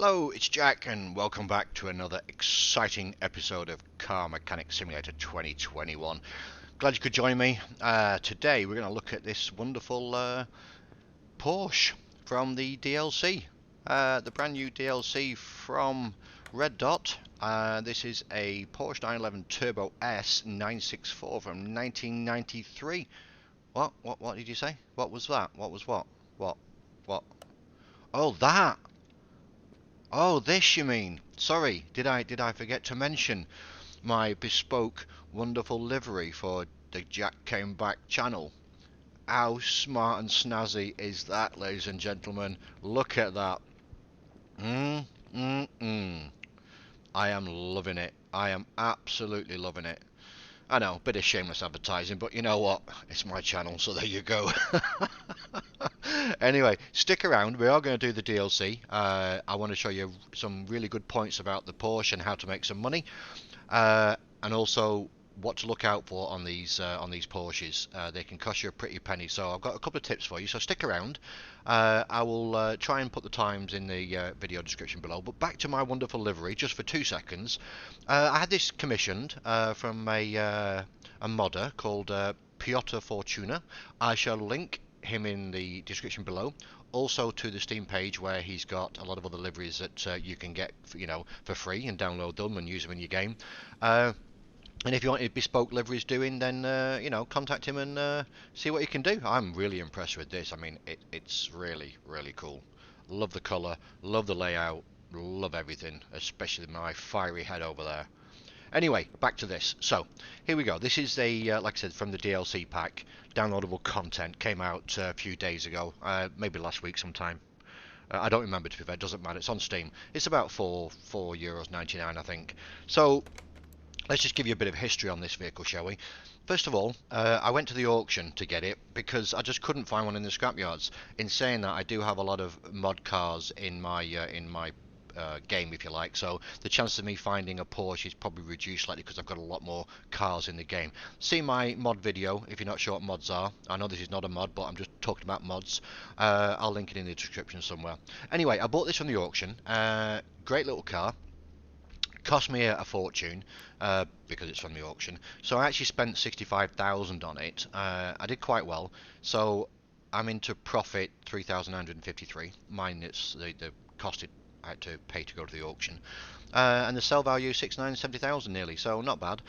Hello, it's Jack, and welcome back to another exciting episode of Car Mechanic Simulator 2021. Glad you could join me. Today we're going to look at this wonderful Porsche from the DLC, the brand new DLC from Red Dot. This is a Porsche 911 Turbo S 964 from 1993. What did you say? What was that? What was what? What? Oh, that! Oh, this you mean? Sorry, did I forget to mention my bespoke wonderful livery for the JackCameBack channel? How smart and snazzy is that, ladies and gentlemen? Look at that. Mm, mm, mm. I am loving it. I am absolutely loving it. I know, bit of shameless advertising, but you know what? It's my channel, so there you go. Anyway, stick around. We are going to do the DLC. I want to show you some really good points about the Porsche and how to make some money, and also what to look out for on these Porsches. They can cost you a pretty penny, so I've got a couple of tips for you. So stick around. I will try and put the times in the video description below. But back to my wonderful livery, just for 2 seconds. I had this commissioned from a modder called Piotr Fortuna. I shall link him in the description below. Also to the Steam page where he's got a lot of other liveries that you can get, for free and download them and use them in your game. And if you want bespoke liveries doing, then contact him and see what you can do. I'm really impressed with this. I mean, it's really, really cool. Love the colour, love the layout, love everything, especially my fiery head over there. Anyway, back to this. So, here we go. This is like I said, from the DLC pack. Downloadable content came out a few days ago, maybe last week sometime. I don't remember, to be fair. It doesn't matter. It's on Steam. It's about €4.99, I think. So, let's just give you a bit of history on this vehicle, shall we? First of all, I went to the auction to get it because I just couldn't find one in the scrapyards. In saying that, I do have a lot of mod cars in my game, if you like, so the chance of me finding a Porsche is probably reduced slightly because I've got a lot more cars in the game. See my mod video if you're not sure what mods are. I know this is not a mod, but I'm just talking about mods. I'll link it in the description somewhere. Anyway, I bought this from the auction. Great little car. Cost me a fortune because it's from the auction. So I actually spent 65,000 on it. I did quite well. So I'm into profit 3,953 minus the cost I had to pay to go to the auction. And the sell value 69,70,000 nearly, so not bad.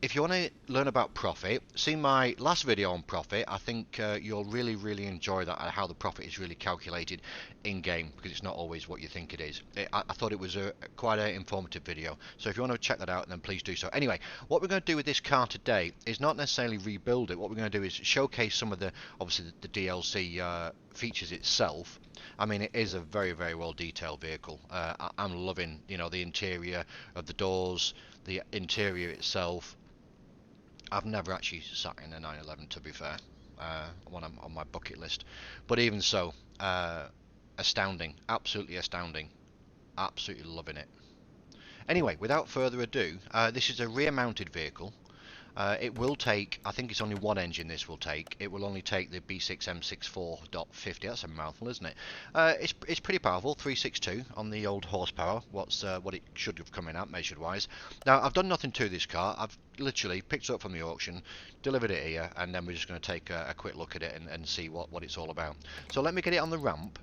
If you want to learn about profit, see my last video on profit. I think you'll really enjoy that, how the profit is really calculated in game, because it's not always what you think it is. I thought it was quite an informative video, so if you want to check that out, then please do so. Anyway, what we're going to do with this car today is not necessarily rebuild it. What we're going to do is showcase some of the, obviously, the DLC features itself. I mean, it is a very well detailed vehicle. I'm loving, the interior of the doors, the interior itself. I've never actually sat in a 911, to be fair, when I'm on my bucket list. But even so, astounding, absolutely astounding, absolutely loving it. Anyway, without further ado, this is a rear-mounted vehicle. It will take, I think it's only one engine this will take. It will only take the B6 M64.50. That's a mouthful, isn't it? It's pretty powerful, 362 on the old horsepower. What it should have come in at measured-wise. Now, I've done nothing to this car. I've literally picked it up from the auction, delivered it here, and then we're just going to take a quick look at it and see what it's all about. So let me get it on the ramp,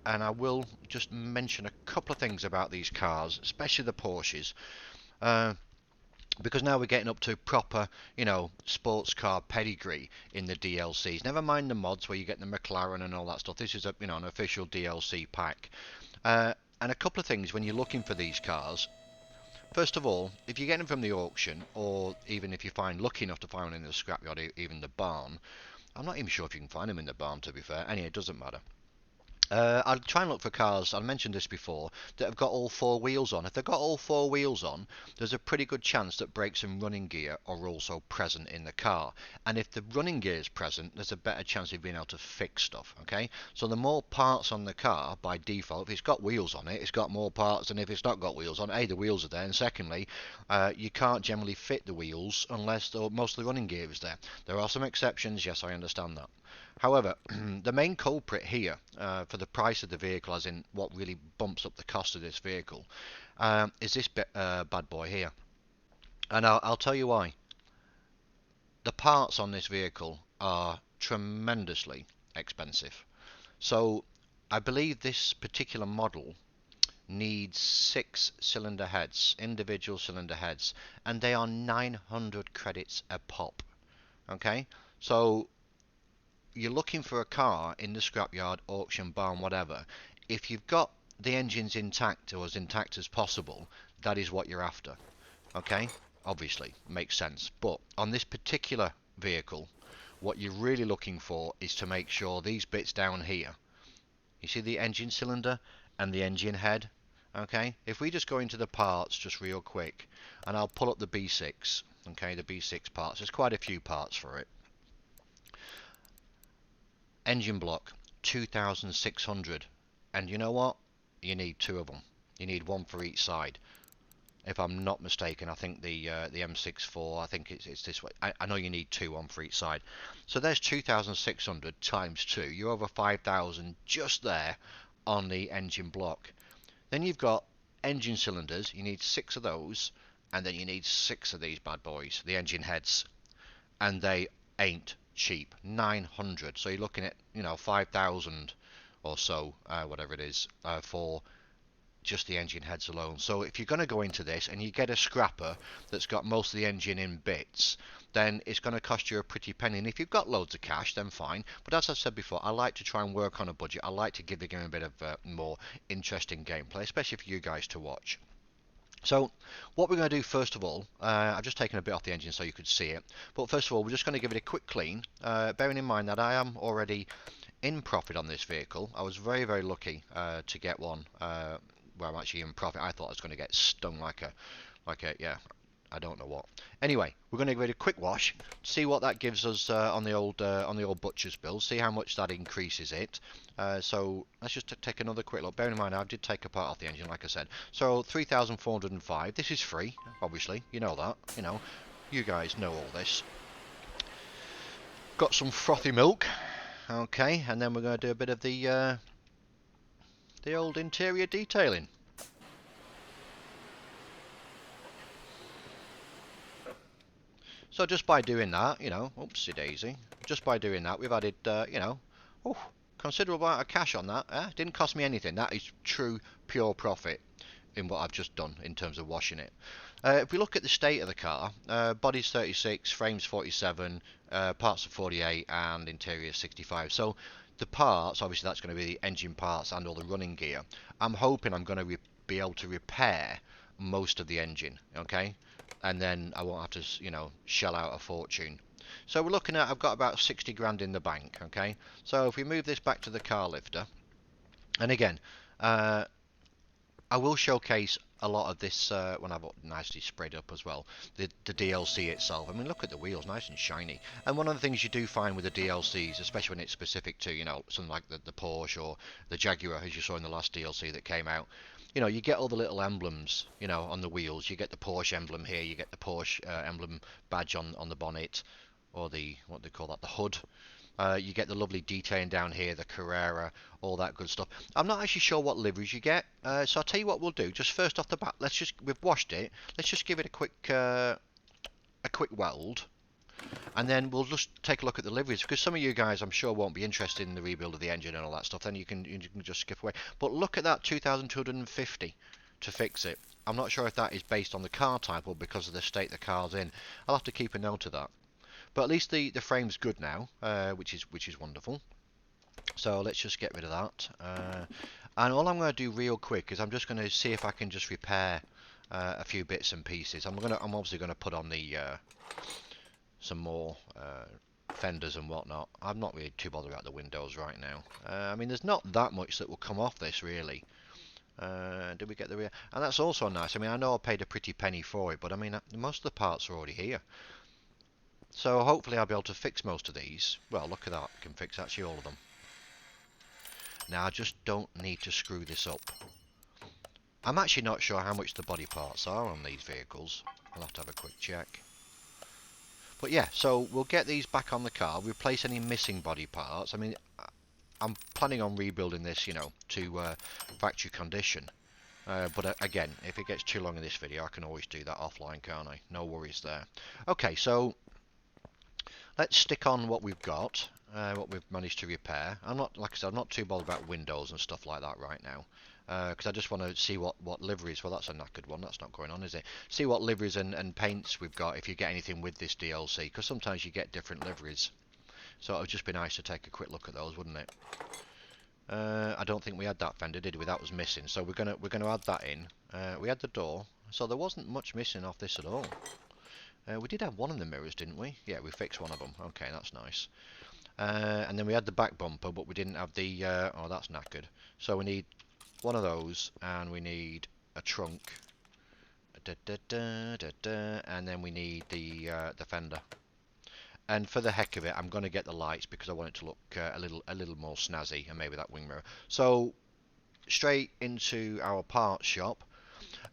and I will just mention a couple of things about these cars, especially the Porsches. Because now we're getting up to proper, sports car pedigree in the DLCs. Never mind the mods where you get the McLaren and all that stuff. This is an official DLC pack. And a couple of things when you're looking for these cars. First of all, if you get them from the auction, or even if you find lucky enough to find one in the scrapyard, even the barn. I'm not even sure if you can find them in the barn, to be fair. Anyway, it doesn't matter. I'll try and look for cars, I mentioned this before, that have got all four wheels on. If they've got all four wheels on, there's a pretty good chance that brakes and running gear are also present in the car. And if the running gear is present, there's a better chance of being able to fix stuff, okay? So the more parts on the car, by default, if it's got wheels on it, it's got more parts than if it's not got wheels on. A, the wheels are there, and secondly, you can't generally fit the wheels unless most of the running gear is there. There are some exceptions, yes, I understand that. However, the main culprit here for the price of the vehicle, as in what really bumps up the cost of this vehicle, is this bad boy here. And I'll tell you why. The parts on this vehicle are tremendously expensive. So I believe this particular model needs 6 cylinder heads, individual cylinder heads, and they are 900 credits a pop. Okay, so you're looking for a car in the scrapyard, auction, barn, whatever. If you've got the engines intact or as intact as possible, that is what you're after. Okay, obviously makes sense. But on this particular vehicle, what you're really looking for is to make sure these bits down here, you see the engine cylinder and the engine head. Okay, if we just go into the parts just real quick, and I'll pull up the B6. Okay, the B6 parts, there's quite a few parts for it. Engine block 2,600, and you know what, you need 2 of them. You need 1 for each side, if I'm not mistaken. I think the M64, I think it's this way. I know you need 2 on for each side. So there's 2,600 times 2. You're over 5,000 just there on the engine block. Then you've got engine cylinders. You need 6 of those, and then you need 6 of these bad boys, the engine heads, and they ain't cheap. 900. So you're looking at 5,000 or so, whatever it is, for just the engine heads alone. So if you're going to go into this and you get a scrapper that's got most of the engine in bits, then it's going to cost you a pretty penny. And if you've got loads of cash, then fine. But as I said before, I like to try and work on a budget. I like to give the game a bit of more interesting gameplay, especially for you guys to watch. So what we're going to do first of all, I've just taken a bit off the engine so you could see it. But first of all, we're just going to give it a quick clean, bearing in mind that I am already in profit on this vehicle. I was very, very lucky to get one where I'm actually in profit. I thought I was going to get stung like a, yeah, I don't know what. Anyway, we're going to give it a quick wash, see what that gives us on the old butcher's bill, see how much that increases it. So let's just take another quick look. Bear in mind, I did take a part off the engine, like I said. So 3,405. This is free, obviously. You know that. You guys know all this. Got some frothy milk. Okay, and then we're going to do a bit of the old interior detailing. So just by doing that, oopsie daisy, just by doing that, we've added, considerable amount of cash on that. Didn't cost me anything. That is true, pure profit in what I've just done in terms of washing it. If we look at the state of the car, body's 36, frame's 47, parts are 48, and interior 65. So the parts, obviously that's going to be the engine parts and all the running gear. I'm hoping I'm going to be able to repair most of the engine, okay? And then I won't have to, shell out a fortune. So we're looking at, I've got about 60 grand in the bank, okay? So if we move this back to the car lifter, and again, I will showcase a lot of this when I've nicely sprayed up as well, the DLC itself. I mean, look at the wheels, nice and shiny. And one of the things you do find with the DLCs, especially when it's specific to, something like the Porsche or the Jaguar, as you saw in the last DLC that came out, you get all the little emblems, on the wheels. You get the Porsche emblem here, you get the Porsche emblem badge on the bonnet, or the, what they call that, the hood. You get the lovely detailing down here, the Carrera, all that good stuff. I'm not actually sure what liveries you get, so I'll tell you what we'll do. Just first off the bat, we've washed it. Let's just give it a quick weld, and then we'll just take a look at the liveries, because some of you guys I'm sure won't be interested in the rebuild of the engine and all that stuff. Then you can just skip away. But look at that, 2,250 to fix it. I'm not sure if that is based on the car type or because of the state the car's in. I'll have to keep a note of that. But at least the frame's good now, which is wonderful. So let's just get rid of that. And all I'm going to do real quick is I'm just going to see if I can just repair a few bits and pieces. I'm obviously going to put on the some more fenders and whatnot. I'm not really too bothered about the windows right now. I mean, there's not that much that will come off this really. Did we get the rear? And that's also nice. I mean, I know I paid a pretty penny for it, but I mean, most of the parts are already here. So hopefully I'll be able to fix most of these. Well, look at that. I can fix actually all of them. Now, I just don't need to screw this up. I'm actually not sure how much the body parts are on these vehicles. I'll have to have a quick check. But yeah, so we'll get these back on the car, replace any missing body parts. I mean, I'm planning on rebuilding this, you know, to factory condition. But again, if it gets too long in this video, I can always do that offline, can't I? No worries there. Okay, so let's stick on what we've got, what we've managed to repair. I'm not, like I said, I'm not too bothered about windows and stuff like that right now, because I just want to see what liveries. Well, that's a knackered one. That's not going on, is it? See what liveries and paints we've got. If you get anything with this DLC, because sometimes you get different liveries. So it would just be nice to take a quick look at those, wouldn't it? I don't think we had that fender, did we? That was missing. So we're gonna add that in. We had the door, so there wasn't much missing off this at all. We did have one of the mirrors, didn't we? Yeah, we fixed one of them. Okay, that's nice. And then we had the back bumper, but we didn't have the... oh, that's knackered. So we need one of those, and we need a trunk. And then we need the fender. And for the heck of it, I'm going to get the lights because I want it to look a little more snazzy, and maybe that wing mirror. So straight into our parts shop.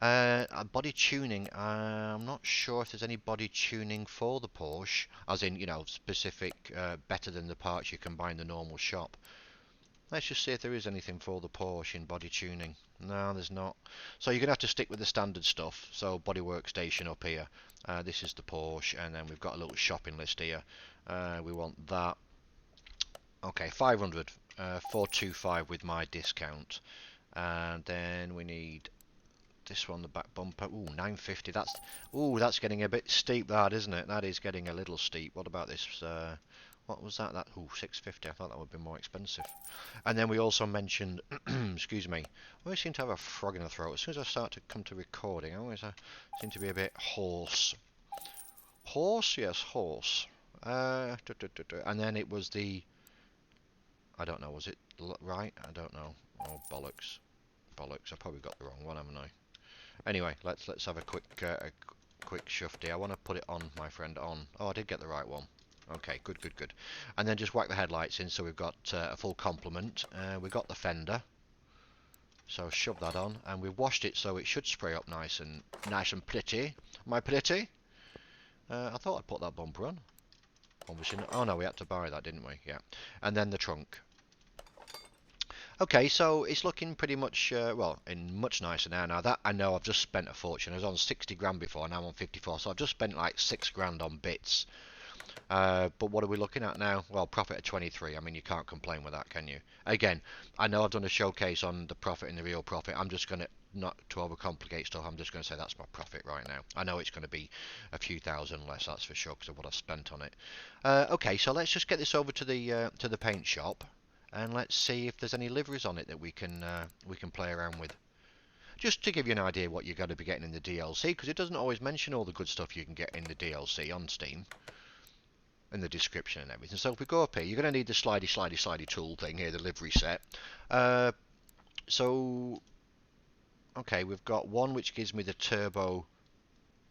Body tuning. I'm not sure if there's any body tuning for the Porsche, as in, you know, specific, better than the parts you can buy in the normal shop. Let's just see if there is anything for the Porsche in body tuning. No, there's not. So you're going to have to stick with the standard stuff. So body workstation up here. This is the Porsche, and then we've got a little shopping list here. We want that. Okay, 500. 425 with my discount. And then we need this one, the back bumper. Ooh, 950. That's getting a bit steep, that, isn't it? That is getting a little steep. What about this? What was that? Ooh, 650. I thought that would be more expensive. And then we also mentioned, excuse me, I always seem to have a frog in the throat. As soon as I start to come to recording, I always seem to be a bit hoarse. Horse? Yes, horse. And then it was the, I don't know, was it right? I don't know. Oh, bollocks. Bollocks. I probably got the wrong one, haven't I? Anyway, let's have a quick shufty. I want to put it on, my friend, on. Oh, I did get the right one. Okay, good. And then just whack the headlights in, so we've got a full complement. We've got the fender, so shove that on, and we've washed it, so it should spray up nice and pretty. My pretty. I thought I'd put that bumper on. Obviously, oh no, we had to buy that, didn't we? Yeah. And then the trunk. Okay, so it's looking pretty much, well, in much nicer now. Now that I know, I've just spent a fortune. I was on 60 grand before, now I'm on 54, so I've just spent like 6 grand on bits. But what are we looking at now? Well, profit of 23. I mean, you can't complain with that, can you? Again, I know I've done a showcase on the profit and the real profit. I'm just going to, not to overcomplicate stuff, I'm just going to say that's my profit right now. I know it's going to be a few thousand less, that's for sure, because of what I've spent on it. Okay, so let's just get this over to the paint shop, and let's see if there's any liveries on it that we can play around with. Just to give you an idea what you're going to be getting in the DLC, because it doesn't always mention all the good stuff you can get in the DLC on Steam, in the description and everything. So if we go up here, you're going to need the slidey tool thing here, the livery set. So, okay, we've got one which gives me the turbo,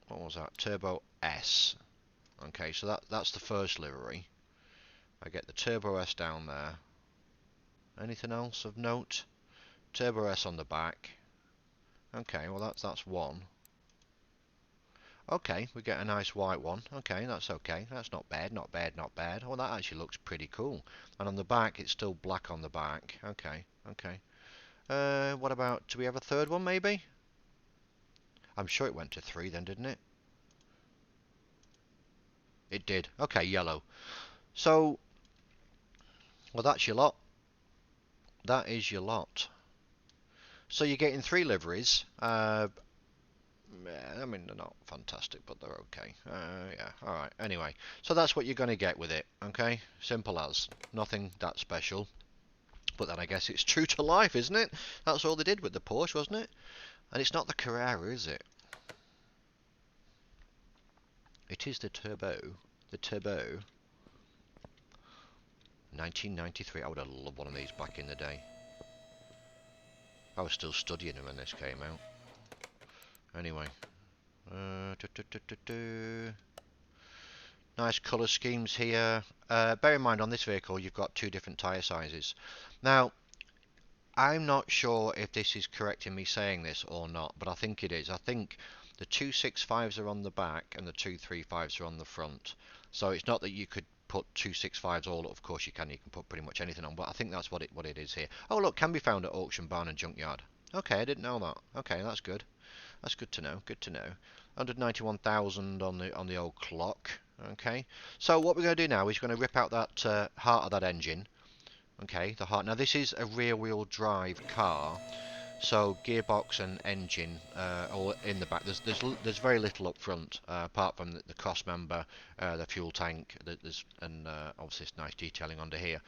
what was that? Turbo S. Okay, so that's the first livery. I get the turbo S down there. Anything else of note? Turbo S on the back. Okay, well that's one. Okay, we get a nice white one. Okay, that's okay. That's not bad, not bad. Oh, that actually looks pretty cool. And on the back, it's still black on the back. Okay. What about, do we have a third one, maybe? I'm sure it went to 3 then, didn't it? It did. Okay, yellow. So, well, that's your lot. That is your lot. So you're getting 3 liveries. I mean, they're not fantastic, but they're okay. Yeah, alright. Anyway, so that's what you're going to get with it, okay? Simple as. Nothing that special. But then I guess it's true to life, isn't it? That's all they did with the Porsche, wasn't it? And it's not the Carrera, is it? It is the Turbo. The Turbo. 1993. I would have loved one of these back in the day. I was still studying them when this came out. Anyway. Nice colour schemes here. Bear in mind, on this vehicle you've got 2 different tyre sizes. Now, I'm not sure if this is correct in me saying this or not, but I think it is. I think the 265s are on the back and the 235s are on the front. So it's not that you could put 265s all, of course you can put pretty much anything on, but I think that's what it is here. Oh look, can be found at auction barn and junkyard. Okay, I didn't know that. Okay, that's good. That's good to know. Good to know. 191,000 on the old clock. Okay. So what we're going to do now is we're going to rip out that heart of that engine. Okay, the heart. Now this is a rear-wheel drive car, so gearbox and engine all in the back. There's very little up front apart from the cross member, the fuel tank. And obviously it's nice detailing under here.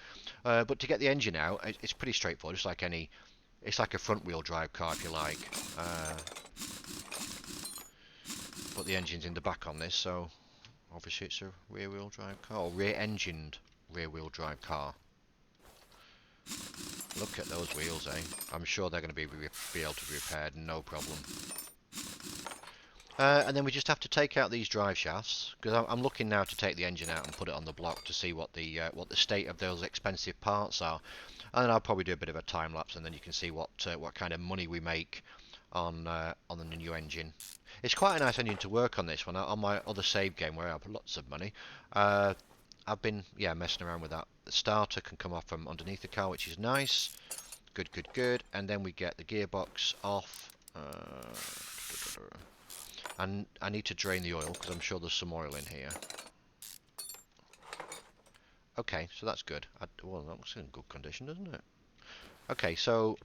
But to get the engine out, it's pretty straightforward. Just like any, it's like a front-wheel drive car if you like. But the engine's in the back on this, so obviously it's a rear-wheel drive car, or rear-engined rear-wheel drive car. Look at those wheels, eh? I'm sure they're going to be able to be repaired, no problem. And then we just have to take out these drive shafts, because I'm looking now to take the engine out and put it on the block to see what the state of those expensive parts are. And then I'll probably do a bit of a time lapse, and then you can see what kind of money we make on the new engine. It's quite a nice engine to work on this one. On my other save game where I have lots of money, I've been messing around with that. The starter can come off from underneath the car, which is nice. Good, good, good. And then we get the gearbox off. And I need to drain the oil because I'm sure there's some oil in here. Okay, so that's good. Well, that looks in good condition, doesn't it? Okay, so.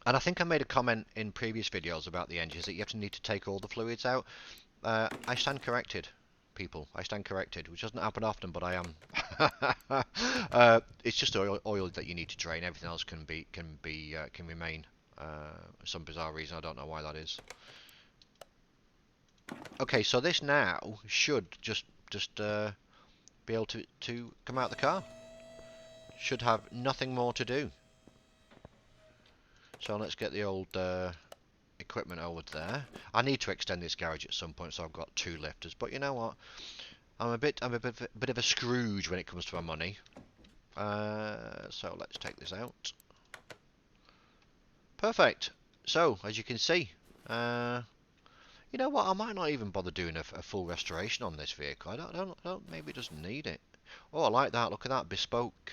And I think I made a comment in previous videos about the engines that you need to take all the fluids out. I stand corrected, people. I stand corrected, which doesn't happen often, but I am. It's just oil that you need to drain. Everything else can remain. For some bizarre reason, I don't know why that is. Okay, so this now should just be able to come out the car. Should have nothing more to do. So let's get the old equipment over there. I need to extend this garage at some point, so I've got 2 lifters. But you know what? I'm a bit of a Scrooge when it comes to my money. So let's take this out. Perfect. So as you can see, you know what? I might not even bother doing a full restoration on this vehicle. I don't. Maybe it doesn't need it. Oh, I like that. Look at that bespoke.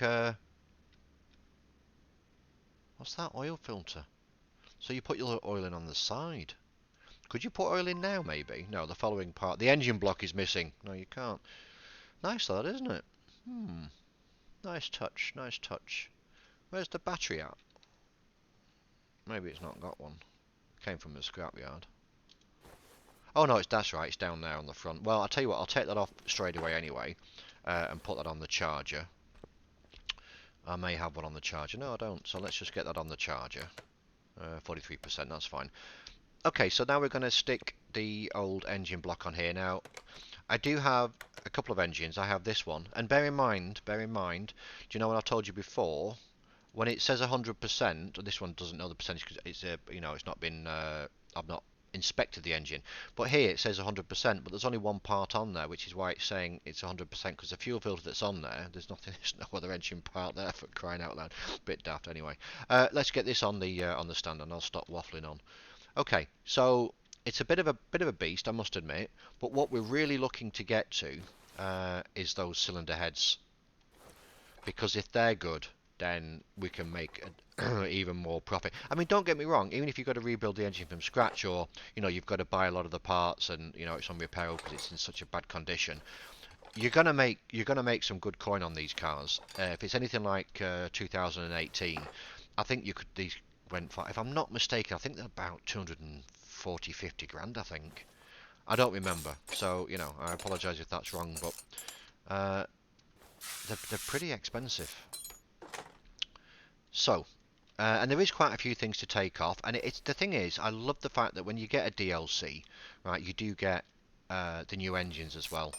What's that? Oil filter. So you put your oil in on the side. Could you put oil in now, maybe? No, the following part. The engine block is missing. No, you can't. Nice that, isn't it? Nice touch, nice touch. Where's the battery at? Maybe it's not got one. Came from the scrapyard. Oh no, that's right. It's down there on the front. Well, I'll tell you what. I'll take that off straight away anyway, and put that on the charger. I may have one on the charger. No, I don't. So let's just get that on the charger. 43%, that's fine. Okay, so now we're going to stick the old engine block on here. Now, I do have a couple of engines. I have this one. And bear in mind, do you know what I told you before? When it says 100%, this one doesn't know the percentage because it's it's not been, I've not inspected the engine. But here it says 100%, but there's only one part on there, which is why it's saying it's 100% because the fuel filter that's on there's no other engine part there, for crying out loud. Bit daft anyway. Let's get this on the stand and I'll stop waffling on. Okay, so it's a bit of a beast, I must admit, but what we're really looking to get to is those cylinder heads, because if they're good, then we can make even more profit. I mean, don't get me wrong, even if you've got to rebuild the engine from scratch, or you've got to buy a lot of the parts and it's on repair because it's in such a bad condition, you're gonna make some good coin on these cars. If it's anything like 2018, I think these went for, if I'm not mistaken, I think they're about 240, 50 grand, I think. I don't remember, so I apologise if that's wrong, but they're pretty expensive. So, and there is quite a few things to take off, and the thing is, I love the fact that when you get a DLC, right, you do get the new engines as well.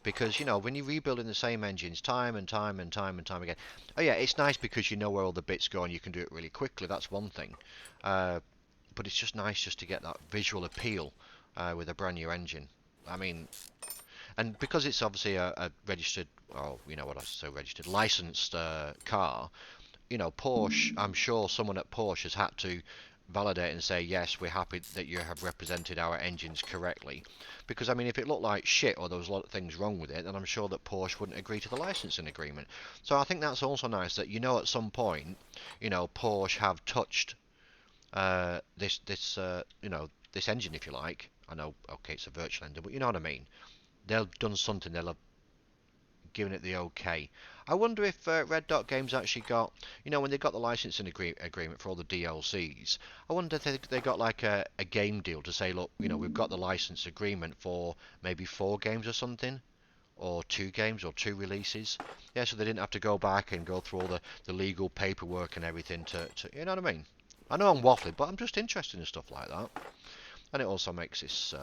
Because when you're rebuilding the same engines time and time again, oh yeah, it's nice because you know where all the bits go and you can do it really quickly. That's one thing, but it's just nice just to get that visual appeal with a brand new engine. I mean, and because it's obviously a registered, registered, licensed car. Porsche, I'm sure someone at Porsche has had to validate and say, yes, we're happy that you have represented our engines correctly. Because, I mean, if it looked like shit or there was a lot of things wrong with it, then I'm sure that Porsche wouldn't agree to the licensing agreement. So I think that's also nice that, at some point, Porsche have touched this engine, if you like. I know, okay, it's a virtual engine, but you know what I mean. They'll have done something, they'll have given it the okay. I wonder if Red Dot Games actually got, when they got the licensing agreement for all the DLCs, I wonder if they got like a game deal to say, look, we've got the license agreement for maybe 4 games or something, or 2 games or 2 releases. Yeah, so they didn't have to go back and go through all the legal paperwork and everything to, you know what I mean? I know I'm waffling, but I'm just interested in stuff like that. And it also makes this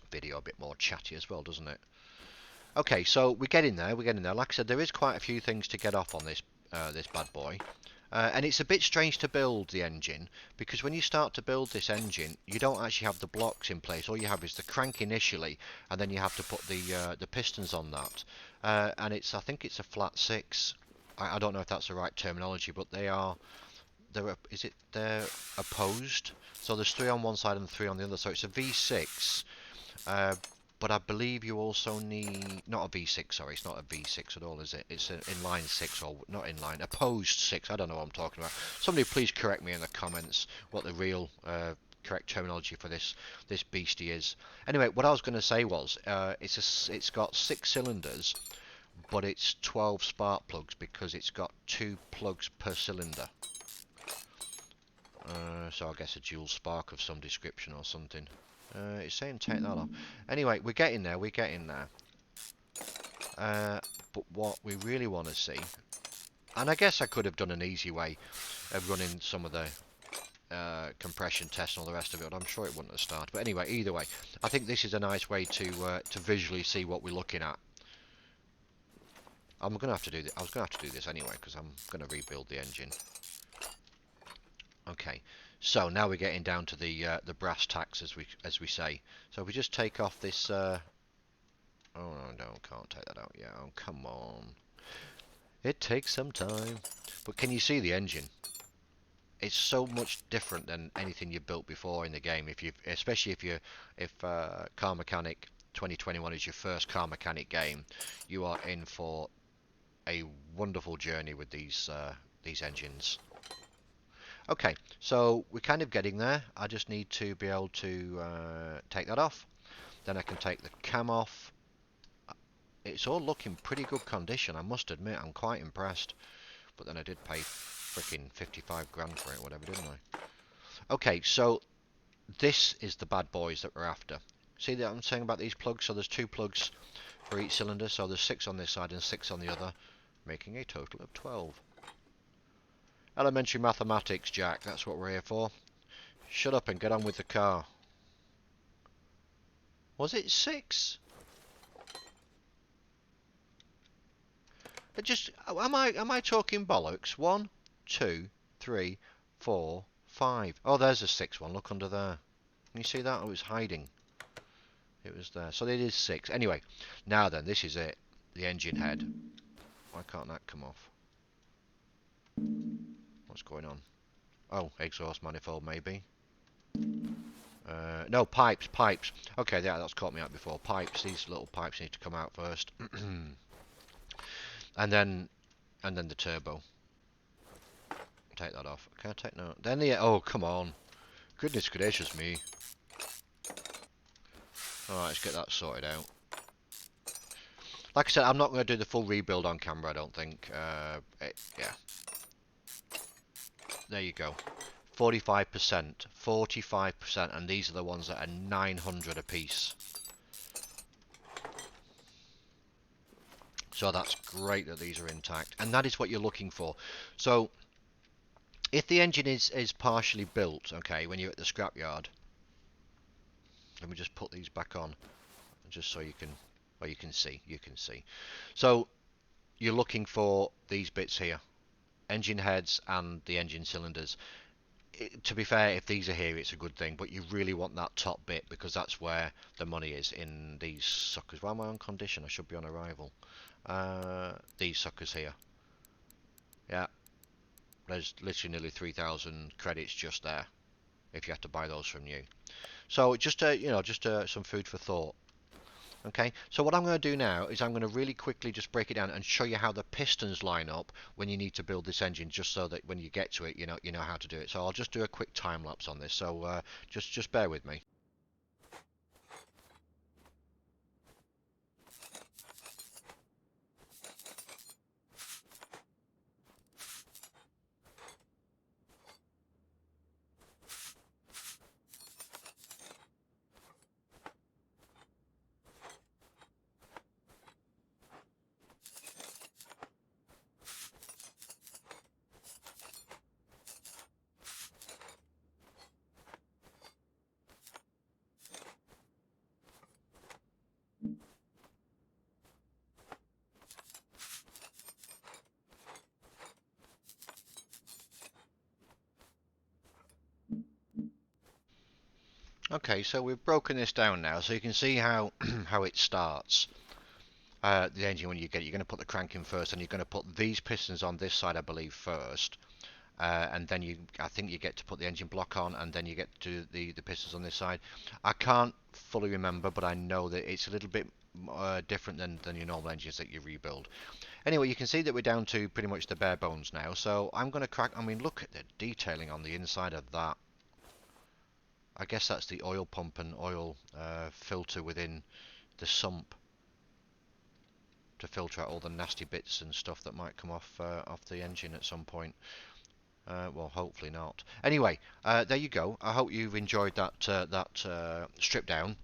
video a bit more chatty as well, doesn't it? Okay, so we're getting there. We're getting there. Like I said, there is quite a few things to get off on this bad boy, and it's a bit strange to build the engine because when you start to build this engine, you don't actually have the blocks in place. All you have is the crank initially, and then you have to put the pistons on that. And I think it's a flat six. I don't know if that's the right terminology, but they're opposed. So there's 3 on one side and 3 on the other. So it's a V6. But I believe you also need, not a V6, sorry, it's not a V6 at all, is it? It's an inline 6, or not inline, opposed 6, I don't know what I'm talking about. Somebody please correct me in the comments what the real correct terminology for this beastie is. Anyway, what I was going to say was, it's got 6 cylinders, but it's 12 spark plugs because it's got 2 plugs per cylinder. So I guess a dual spark of some description or something. It's saying take that off. Anyway, we're getting there, we're getting there. But what we really want to see, and I guess I could have done an easy way of running some of the compression tests and all the rest of it, but I'm sure it wouldn't have started. But anyway, either way, I think this is a nice way to visually see what we're looking at. I'm gonna have to do this. I was gonna have to do this anyway because I'm gonna rebuild the engine. Okay, so now we're getting down to the brass tacks, as we say. So if we just take off this. Oh no, can't take that out. Yeah, oh come on. It takes some time. But can you see the engine? It's so much different than anything you've built before in the game. Especially if Car Mechanic 2021 is your first Car Mechanic game, you are in for a wonderful journey with these engines. Okay, so we're kind of getting there. I just need to be able to take that off. Then I can take the cam off. It's all looking pretty good condition, I must admit. I'm quite impressed. But then I did pay freaking 55 grand for it, whatever, didn't I? Okay, so this is the bad boys that we're after. See that I'm saying about these plugs? So there's 2 plugs for each cylinder. So there's 6 on this side and 6 on the other, making a total of 12. Elementary mathematics, Jack. That's what we're here for. Shut up and get on with the car. Was it 6? Am I talking bollocks? 1, 2, 3, 4, 5. Oh, there's a 6th one. Look under there. Can you see that? Oh, it was hiding. It was there. So it is 6. Anyway, now then, this is it. The engine head. Why can't that come off? What's going on? Oh, exhaust manifold maybe. No, pipes. Okay, yeah, that's caught me out before. Pipes. These little pipes need to come out first. and then the turbo. Take that off. Can I take no? Then oh, come on. Goodness gracious me. Alright, let's get that sorted out. Like I said, I'm not going to do the full rebuild on camera, I don't think. Yeah. There you go. 45%. 45%. And these are the ones that are 900 a piece. So that's great that these are intact. And that is what you're looking for. So, if the engine is partially built, okay, when you're at the scrapyard, let me just put these back on, just so you can, well, you can see. So, you're looking for these bits here, engine heads and the engine cylinders. To be fair, if these are here, it's a good thing, but you really want that top bit because that's where the money is in these suckers. Why am I on condition? I should be on arrival. These suckers here. Yeah, there's literally nearly 3,000 credits just there. if you have to buy those from new. So just you know, just some food for thought. Okay, so what I'm going to do now is I'm going to really quickly just break it down and show you how the pistons line up when you need to build this engine, just so that when you get to it, you know how to do it. So I'll just do a quick time lapse on this. So just bear with me. Okay, so we've broken this down now, so you can see how how it starts. The engine, when you get it, you're going to put the crank in first, and you're going to put these pistons on this side, I believe, first. And then I think you get to put the engine block on, and then you get to the pistons on this side. I can't fully remember, but I know that it's a little bit different than your normal engines that you rebuild. Anyway, you can see that we're down to pretty much the bare bones now. So I'm going to crack. I mean, look at the detailing on the inside of that. I guess that's the oil pump and oil filter within the sump to filter out all the nasty bits and stuff that might come off the engine at some point. Well, hopefully not. Anyway, there you go. I hope you've enjoyed that strip down,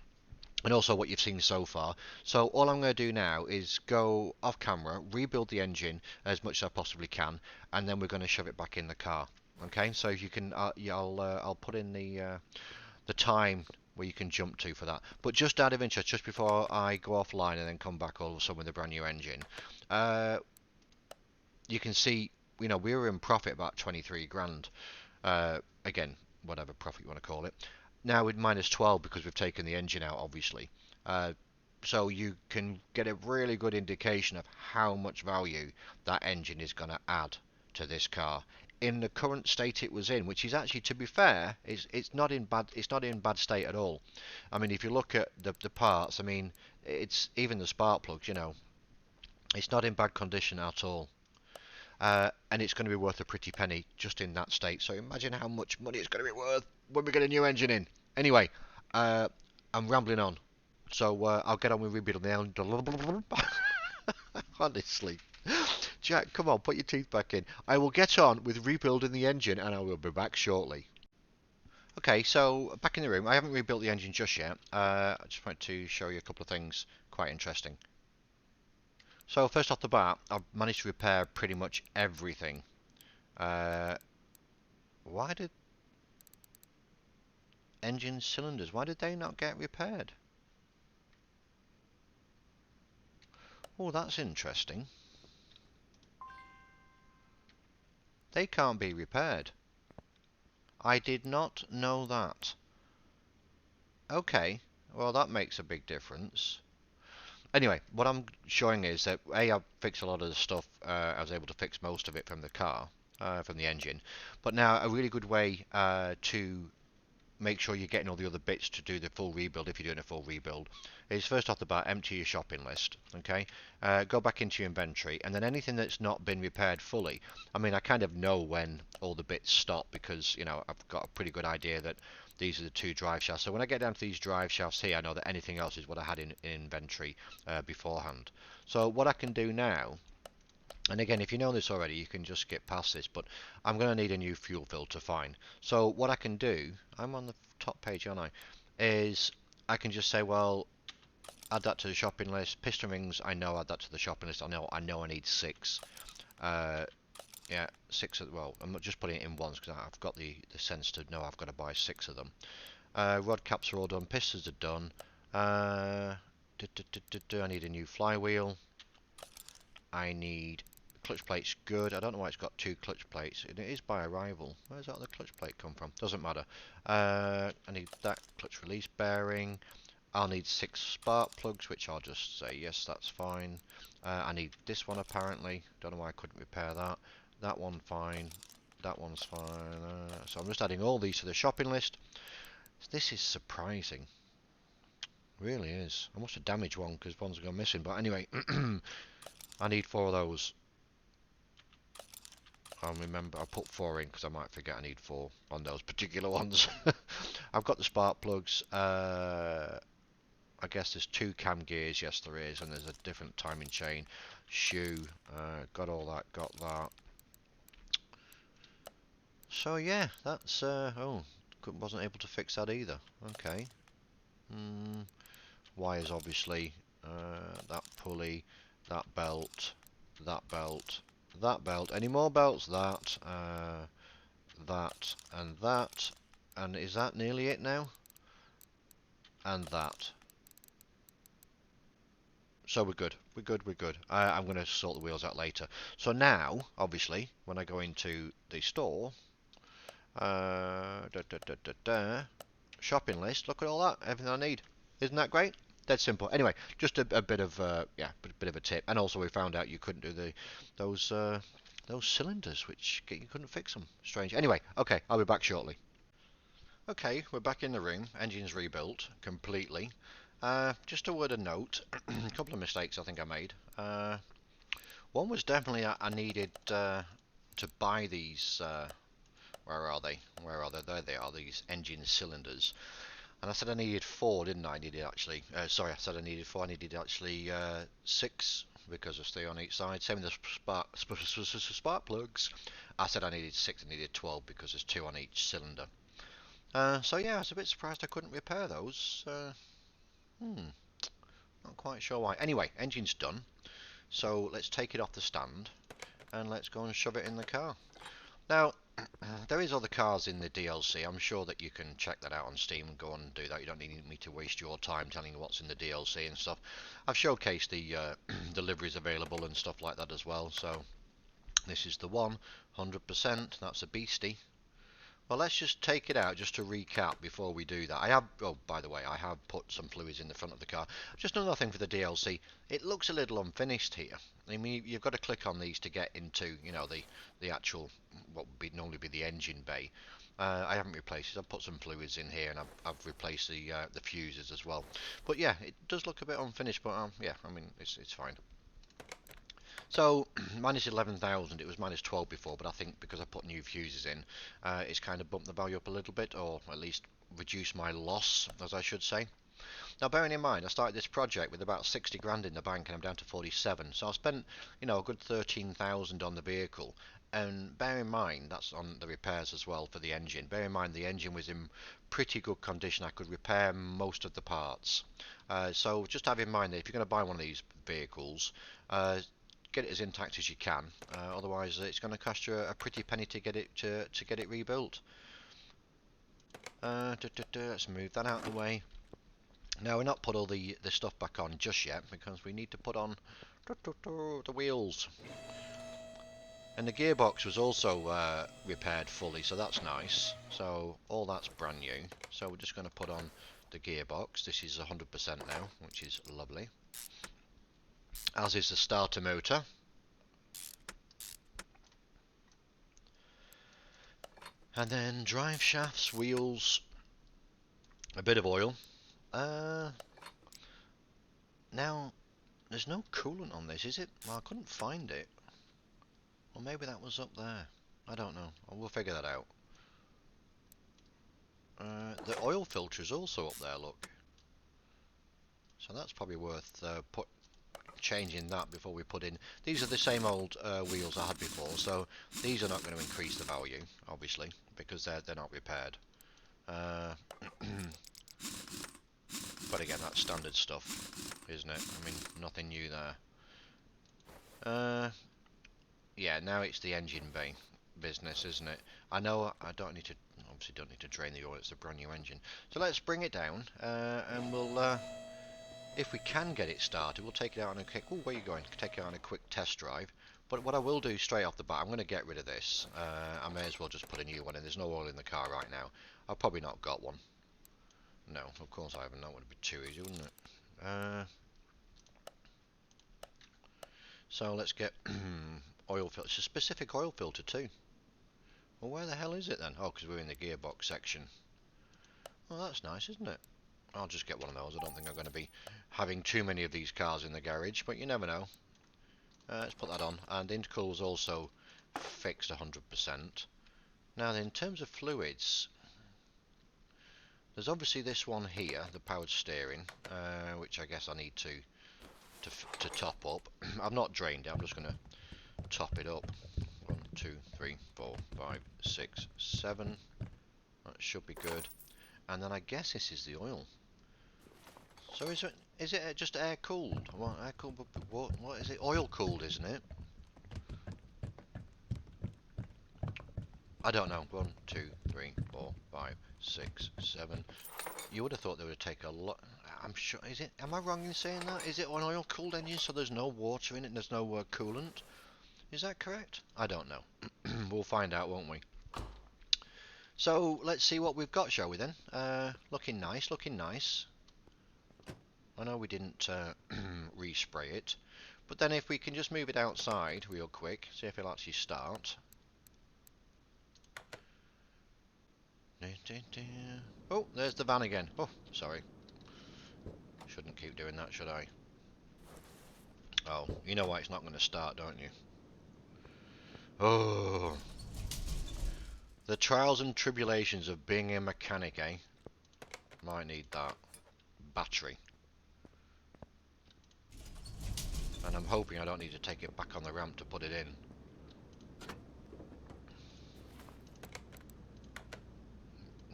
and also what you've seen so far. So all I'm going to do now is go off camera, rebuild the engine as much as I possibly can, and then we're going to shove it back in the car. Okay, so if you can, yeah, I'll put in the time where you can jump to for that. But just out of interest, just before I go offline and then come back all of a sudden with a brand new engine, you can see, you know, we were in profit about 23 grand. Again, whatever profit you want to call it. Now with minus 12 because we've taken the engine out, obviously. So you can get a really good indication of how much value that engine is going to add to this car in the current state it was in, which is actually, to be fair, it's not in bad state at all. I mean, if you look at the parts, I mean, it's even the spark plugs, you know, it's not in bad condition at all. And it's going to be worth a pretty penny just in that state. So imagine how much money it's going to be worth when we get a new engine in. Anyway, I'm rambling on, so I'll get on with rebuilding the honestly. Jack, come on, put your teeth back in. I will get on with rebuilding the engine and I will be back shortly. Okay, so back in the room. I haven't rebuilt the engine just yet. I just wanted to show you a couple of things quite interesting. So first off the bat, I've managed to repair pretty much everything. Uh, why did engine cylinders, why did they not get repaired? Oh, that's interesting. They can't be repaired. I did not know that. Okay, well that makes a big difference. Anyway, what I'm showing is that A, I've fixed a lot of the stuff. I was able to fix most of it from the car, from the engine. But now a really good way to make sure you're getting all the other bits to do the full rebuild, if you're doing a full rebuild, is first off the bat, empty your shopping list. Okay, go back into your inventory, and then anything that's not been repaired fully. I mean, I kind of know when all the bits stop because, you know, I've got a pretty good idea that these are the two drive shafts. So when I get down to these drive shafts here, I know that anything else is what I had in inventory beforehand. So what I can do now, and again, if you know this already, you can just skip past this, but I'm going to need a new fuel filter, fine. So what I can do, I'm on the top page, aren't I, is I can just say, well, add that to the shopping list. Piston rings, I know, add that to the shopping list. I know I need 6. Yeah, 6, well, I'm not just putting it in once because I've got the sense to know I've got to buy 6 of them. Rod caps are all done, pistons are done. I need a new flywheel. I need clutch plates, good. I don't know why it's got 2 clutch plates. It is by arrival. Where's that other clutch plate come from? Doesn't matter. I need that clutch release bearing. I'll need 6 spark plugs, which I'll just say yes, that's fine. I need this one apparently. Don't know why I couldn't repair that. That one fine. That one's fine. So I'm just adding all these to the shopping list. This is surprising. Really is. I must have damaged one because one's gone missing. But anyway, I need 4 of those. I'll remember, I'll put 4 in because I might forget I need 4 on those particular ones. I've got the spark plugs. I guess there's 2 cam gears. Yes, there is. And there's a different timing chain. Shoe. Got all that. Got that. So yeah, that's... oh, wasn't able to fix that either. Okay. Wires, obviously. That pulley. That belt. That belt. That belt. Any more belts? That. That. And that. And is that nearly it now? And that. So we're good. We're good. We're good. I'm going to sort the wheels out later. So now, obviously, when I go into the store, shopping list. Look at all that. Everything I need. Isn't that great? Dead simple. Anyway, just a bit of yeah, bit of a tip. And also we found out you couldn't do those cylinders, which you couldn't fix them. Strange. Anyway, okay, I'll be back shortly. Okay, we're back in the ring. Engine's rebuilt completely. Just a word of note. A couple of mistakes I think I made. One was definitely I needed to buy these. Where are they? Where are they? There they are. These engine cylinders. And I said I needed 4, didn't I? I needed actually. Sorry, I said I needed 4. I needed actually 6 because there's 3 on each side. Same with the spark plugs. I said I needed 6. I needed 12 because there's 2 on each cylinder. So yeah, I was a bit surprised I couldn't repair those. Not quite sure why. Anyway, engine's done. So let's take it off the stand and let's go and shove it in the car. Now, there is other cars in the DLC. I'm sure that you can check that out on Steam and go on and do that. You don't need me to waste your time telling you what's in the DLC and stuff. I've showcased the the liveries available and stuff like that as well. So this is the one, 100%. That's a beastie. Well, let's just take it out just to recap before we do that. I have, oh, by the way, I have put some fluids in the front of the car. Just another thing for the DLC. It looks a little unfinished here. I mean, you've got to click on these to get into, you know, the actual, what would normally be the engine bay. I haven't replaced it. I've put some fluids in here and I've replaced the fuses as well. But yeah, it does look a bit unfinished, but yeah, I mean, it's fine. So minus 11,000, it was minus 12 before, but I think because I put new fuses in, it's kind of bumped the value up a little bit, or at least reduced my loss, as I should say. Now, bearing in mind, I started this project with about 60 grand in the bank, and I'm down to 47. So I spent, you know, a good 13,000 on the vehicle. And bear in mind, that's on the repairs as well for the engine. Bear in mind, the engine was in pretty good condition. I could repair most of the parts. So just have in mind that if you're going to buy one of these vehicles, get it as intact as you can. Otherwise, it's going to cost you a pretty penny to get it rebuilt. Let's move that out of the way. Now we're not put all the stuff back on just yet because we need to put on the wheels. And the gearbox was also repaired fully, so that's nice. So all that's brand new. So we're just going to put on the gearbox. This is 100% now, which is lovely. As is the starter motor. And then drive shafts, wheels, a bit of oil. Now, there's no coolant on this, is it? Well, I couldn't find it. Or maybe that was up there. I don't know. We'll figure that out. The oil filter is also up there, look. So that's probably worth changing that before we put in. These are the same old wheels I had before, so these are not going to increase the value, obviously, because they're not repaired. But again, that's standard stuff, isn't it? I mean, nothing new there. Yeah, now it's the engine bay business, isn't it? I know I obviously don't need to drain the oil, it's a brand new engine. So let's bring it down, and we'll, if we can get it started, we'll take it out on a quick, oh, where are you going? Take it out on a quick test drive. But what I will do straight off the bat, I'm going to get rid of this. I may as well just put a new one in. There's no oil in the car right now. I've probably not got one. No, of course I haven't. That would be too easy, wouldn't it? So let's get oil filter. It's a specific oil filter too. Well, where the hell is it then? Oh, because we're in the gearbox section. Well, that's nice, isn't it? I'll just get one of those. I don't think I'm going to be having too many of these cars in the garage, but you never know. Let's put that on. And the intercooler's also fixed 100%. Now, in terms of fluids, there's obviously this one here, the powered steering, which I guess I need to top up. I've not drained it. I'm just going to top it up. 1, 2, 3, 4, 5, 6, 7. That should be good. And then I guess this is the oil. So is it just air cooled? What air cooled? What is it? Oil cooled, isn't it? I don't know. 1, 2, 3, 4, 5, 6, 7. You would have thought they would take a lot. I'm sure. Is it? Am I wrong in saying that? Is it an oil cooled engine, so there's no water in it and there's no coolant? Is that correct? I don't know. We'll find out, won't we? So let's see what we've got, shall we then? Looking nice, looking nice. I know we didn't respray it, but then if we can just move it outside real quick, see if it'll actually start. Oh, there's the van again. Oh, sorry. Shouldn't keep doing that, should I? Oh, you know why it's not going to start, don't you? Oh, the trials and tribulations of being a mechanic, eh? Might need that battery. And I'm hoping I don't need to take it back on the ramp to put it in.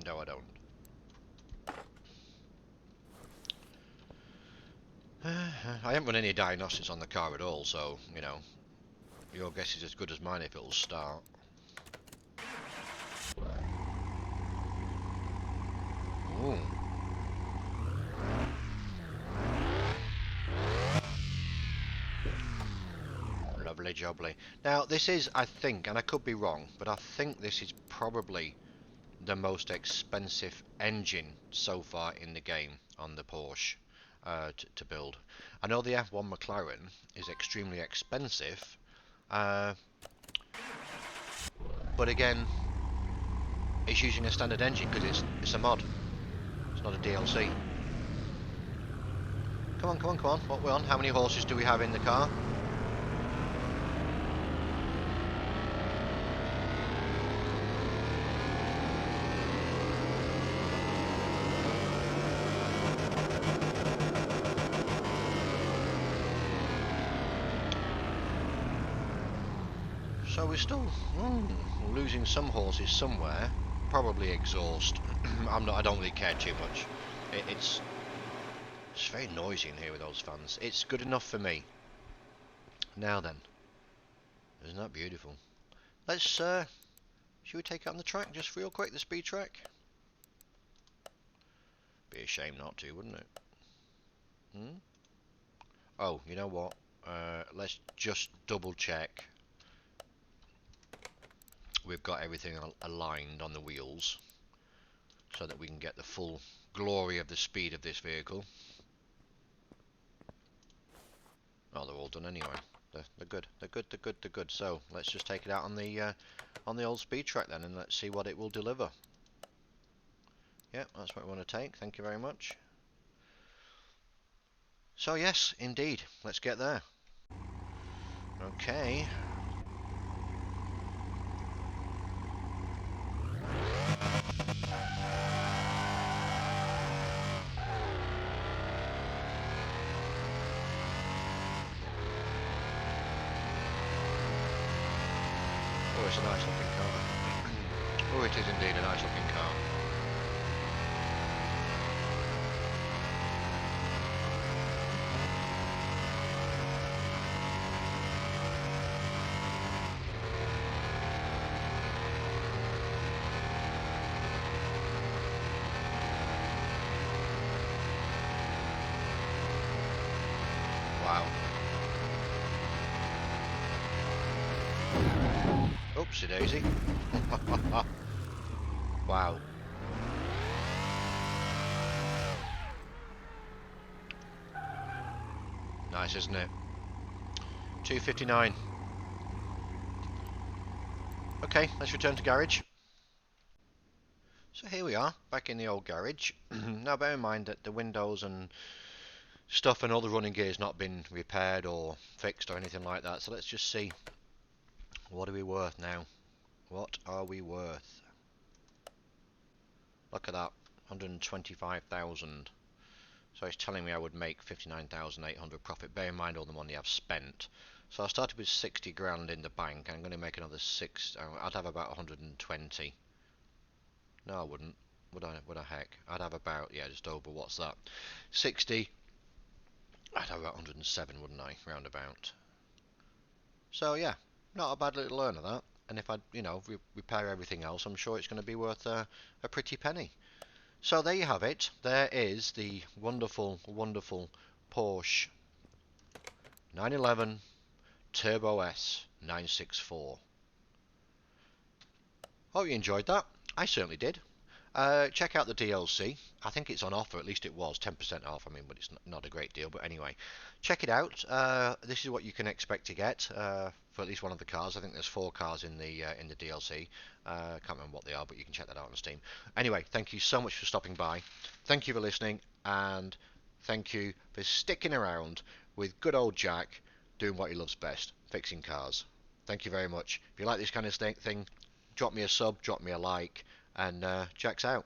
No, I don't. I haven't run any diagnostics on the car at all, so, you know, your guess is as good as mine if it'll start. Ooh. Lovely jubbly. Now, this is, I think, and I could be wrong, but I think this is probably the most expensive engine so far in the game on the Porsche to build. I know the F1 McLaren is extremely expensive, but again, it's using a standard engine because it's a mod. It's not a DLC. Come on, come on, come on. What we're on? How many horses do we have in the car? So we're still losing some horses somewhere. Probably exhaust. I don't really care too much. It's very noisy in here with those fans. It's good enough for me. Now then, isn't that beautiful? Let's should we take it on the track just real quick? The speed track. Be a shame not to, wouldn't it? Oh, you know what? Let's just double check. We've got everything aligned on the wheels so that we can get the full glory of the speed of this vehicle. Oh, they're all done anyway. They're good. They're good. They're good. They're good. So let's just take it out on the old speed track then, and let's see what it will deliver. Yeah, that's what we want to take. Thank you very much. So yes, indeed. Let's get there. Okay. Oh, it's a nice looking car. Oh, it is indeed a nice looking car. Wow. Oopsie daisy. Wow. Nice, isn't it? 259. Okay, let's return to garage. So here we are, back in the old garage. Now bear in mind that the windows and stuff and all the running gear has not been repaired or fixed or anything like that. So let's just see, what are we worth now? What are we worth? Look at that, 125,000. So it's telling me I would make 59,800 profit. Bear in mind all the money I've spent. So I started with 60 grand in the bank. I'm going to make another six. I'd have about 120. No, I wouldn't. Would I? Would I? Heck, I'd have about, yeah, just over. What's that? 60. I'd have about 107, wouldn't I? Roundabout. So yeah, not a bad little earner that. And if I, repair everything else, I'm sure it's going to be worth a pretty penny. So there you have it. There is the wonderful, wonderful Porsche 911 Turbo S 964. Hope you enjoyed that. I certainly did. Check out the DLC. I think it's on offer, at least it was 10% off. I mean, but it's not a great deal. But anyway, check it out. This is what you can expect to get for at least one of the cars. I think there's 4 cars in the DLC. I can't remember what they are, but you can check that out on Steam. Anyway, thank you so much for stopping by. Thank you for listening, and thank you for sticking around with good old Jack doing what he loves best, fixing cars. Thank you very much. If you like this kind of thing, drop me a sub, drop me a like, and Jack's out.